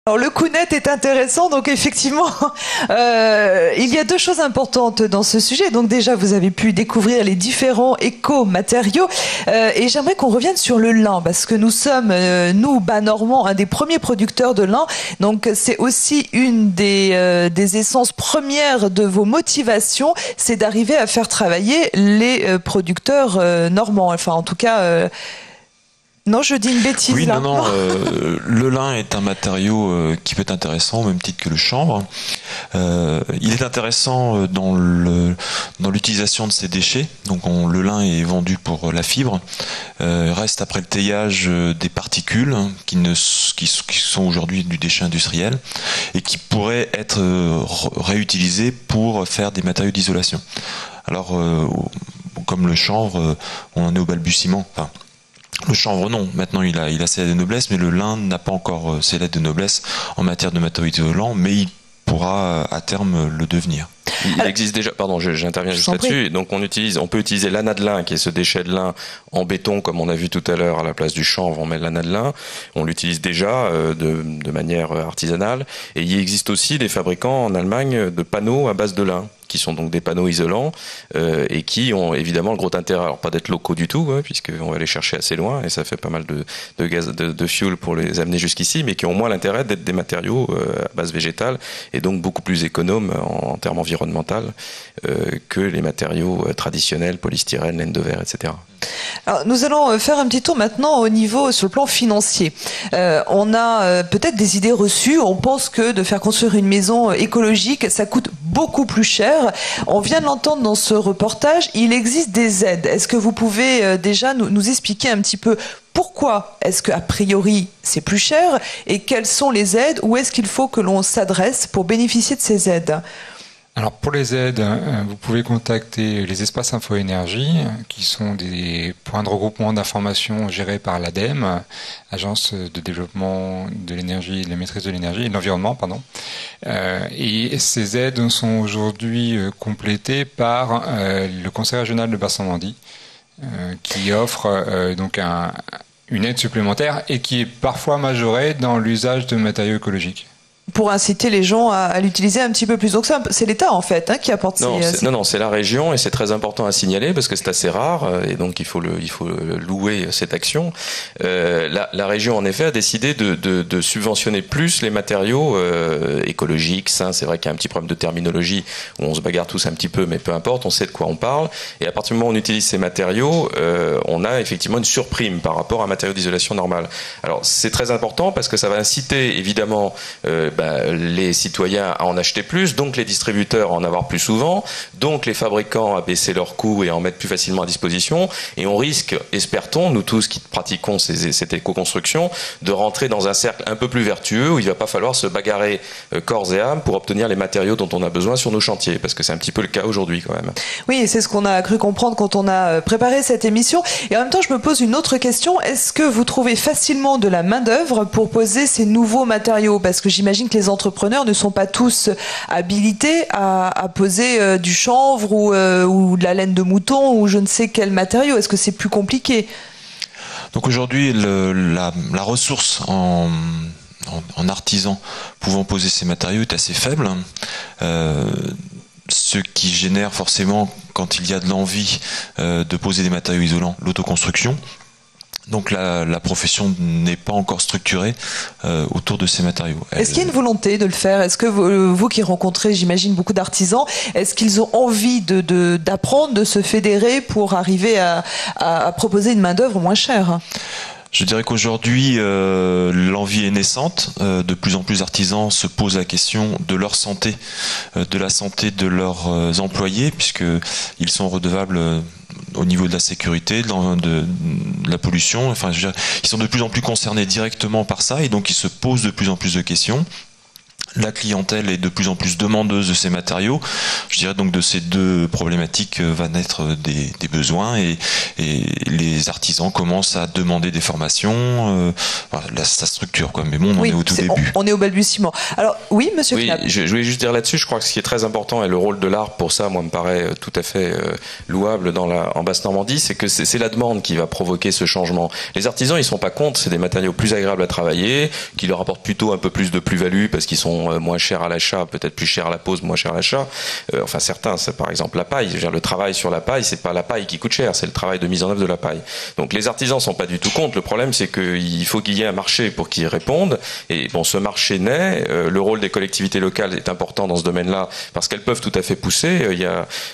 Alors le coût net est intéressant, donc effectivement, il y a deux choses importantes dans ce sujet. Donc déjà, vous avez pu découvrir les différents éco-matériaux, et j'aimerais qu'on revienne sur le lin, parce que nous sommes, nous, bas normands, un des premiers producteurs de lin. Donc c'est aussi une des essences premières de vos motivations, c'est d'arriver à faire travailler les producteurs normands. Enfin, en tout cas. Non, je dis une bêtise. Oui, là. non. Le lin est un matériau qui peut être intéressant au même titre que le chanvre. Il est intéressant dans l'utilisation de ses déchets. Donc le lin est vendu pour la fibre. Reste après le teillage des particules qui sont aujourd'hui du déchet industriel et qui pourraient être réutilisées pour faire des matériaux d'isolation. Alors, comme le chanvre, on en est au balbutiement. Enfin, le chanvre, non. Maintenant, il a ses lettres de noblesse, mais le lin n'a pas encore ses lettres de noblesse en matière de matériaux isolants, mais il pourra à terme le devenir. Il existe déjà, pardon, j'interviens juste là-dessus. Donc on peut utiliser l'anat de lin, qui est ce déchet de lin en béton, comme on a vu tout à l'heure, à la place du chanvre, on met l'anat de lin. On l'utilise déjà de manière artisanale. Et il existe aussi des fabricants en Allemagne de panneaux à base de lin, qui sont donc des panneaux isolants et qui ont évidemment le gros intérêt, alors pas d'être locaux du tout, puisqu'on va les chercher assez loin et ça fait pas mal de gaz, de fuel pour les amener jusqu'ici, mais qui ont moins l'intérêt d'être des matériaux à base végétale et donc beaucoup plus économes en termes environnementaux que les matériaux traditionnels, polystyrène, laine de verre, etc. Alors, nous allons faire un petit tour maintenant sur le plan financier. On a peut-être des idées reçues. On pense que de faire construire une maison écologique, ça coûte beaucoup plus cher. On vient de l'entendre dans ce reportage. Il existe des aides. Est-ce que vous pouvez déjà nous expliquer un petit peu pourquoi est-ce qu'a priori c'est plus cher et quelles sont les aides? Où est-ce qu'il faut que l'on s'adresse pour bénéficier de ces aides? Alors pour les aides, vous pouvez contacter les espaces info-énergie, qui sont des points de regroupement d'informations gérés par l'ADEME, Agence de développement de l'énergie, de la maîtrise de l'énergie et de l'environnement, pardon. Et ces aides sont aujourd'hui complétées par le Conseil régional de Basse-Normandie, qui offre donc une aide supplémentaire et qui est parfois majorée dans l'usage de matériaux écologiques. Pour inciter les gens à l'utiliser un petit peu plus. Donc c'est l'État en fait qui apporte Non, c'est la région et c'est très important à signaler parce que c'est assez rare et donc il faut louer cette action. La région en effet a décidé de subventionner plus les matériaux écologiques, sains. C'est vrai qu'il y a un petit problème de terminologie où on se bagarre tous un petit peu, mais peu importe, on sait de quoi on parle. Et à partir du moment où on utilise ces matériaux, on a effectivement une surprime par rapport à un matériau d'isolation normal. Alors c'est très important parce que ça va inciter évidemment les citoyens à en acheter plus, donc les distributeurs à en avoir plus souvent, donc les fabricants à baisser leurs coûts et à en mettre plus facilement à disposition, et on risque, espère-t-on, nous tous qui pratiquons cette éco-construction, de rentrer dans un cercle un peu plus vertueux où il ne va pas falloir se bagarrer corps et âme pour obtenir les matériaux dont on a besoin sur nos chantiers, parce que c'est un petit peu le cas aujourd'hui quand même. Oui, c'est ce qu'on a cru comprendre quand on a préparé cette émission, et en même temps je me pose une autre question, est-ce que vous trouvez facilement de la main-d'œuvre pour poser ces nouveaux matériaux? Parce que j'imagine que les entrepreneurs ne sont pas tous habilités à poser du chanvre ou de la laine de mouton ou je ne sais quel matériau. Est-ce que c'est plus compliqué? Donc aujourd'hui, la ressource en artisans pouvant poser ces matériaux est assez faible. Ce qui génère forcément, quand il y a de l'envie de poser des matériaux isolants, l'autoconstruction. Donc la profession n'est pas encore structurée autour de ces matériaux. Est-ce qu'il y a une volonté de le faire? Est-ce que vous qui rencontrez, j'imagine, beaucoup d'artisans, est-ce qu'ils ont envie d'apprendre, de se fédérer pour arriver à proposer une main-d'œuvre moins chère? Je dirais qu'aujourd'hui, l'envie est naissante. De plus en plus d'artisans se posent la question de leur santé, de la santé de leurs employés, puisqu'ils sont redevables au niveau de la sécurité, de la pollution. Enfin, je veux dire, ils sont de plus en plus concernés directement par ça, et donc ils se posent de plus en plus de questions. la clientèle est de plus en plus demandeuse de ces matériaux. Je dirais donc de ces deux problématiques va naître des besoins et les artisans commencent à demander des formations. Voilà, ça structure quoi. Mais bon, on est au tout début. On est au balbutiement. Alors oui, monsieur Knapp. Je voulais juste dire là-dessus, je crois que ce qui est très important et le rôle de l'art pour ça, moi, me paraît tout à fait louable en Basse-Normandie, c'est que c'est la demande qui va provoquer ce changement. Les artisans, ils sont pas contre, c'est des matériaux plus agréables à travailler, qui leur apportent plutôt un peu plus de plus-value parce qu'ils sont moins chers à l'achat, peut-être plus chers à la pose, moins chers à l'achat. Enfin certains, c'est par exemple la paille. Je veux dire, le travail sur la paille, c'est pas la paille qui coûte cher, c'est le travail de mise en œuvre de la paille. Donc les artisans sont pas du tout contre. Le problème, c'est qu'il faut qu'il y ait un marché pour qu'ils répondent. Et bon, ce marché naît. Le rôle des collectivités locales est important dans ce domaine-là parce qu'elles peuvent tout à fait pousser.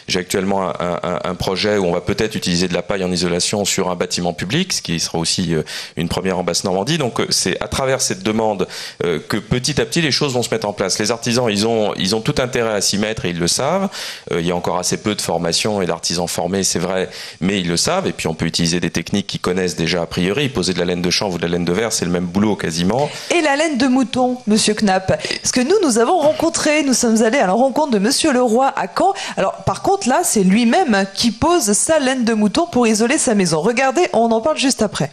J'ai actuellement un projet où on va peut-être utiliser de la paille en isolation sur un bâtiment public, ce qui sera aussi une première en Basse-Normandie. Donc c'est à travers cette demande que petit à petit les choses vont se mettre en place. Les artisans, ils ont tout intérêt à s'y mettre et ils le savent. Il y a encore assez peu de formation et d'artisans formés, c'est vrai, mais ils le savent. Et puis on peut utiliser des techniques qu'ils connaissent déjà a priori. Poser de la laine de chanvre ou de la laine de verre, c'est le même boulot quasiment. Et la laine de mouton, monsieur Knapp. Parce que nous avons rencontré, nous sommes allés à la rencontre de monsieur Leroy à Caen. Alors par contre là, c'est lui-même qui pose sa laine de mouton pour isoler sa maison. Regardez, on en parle juste après.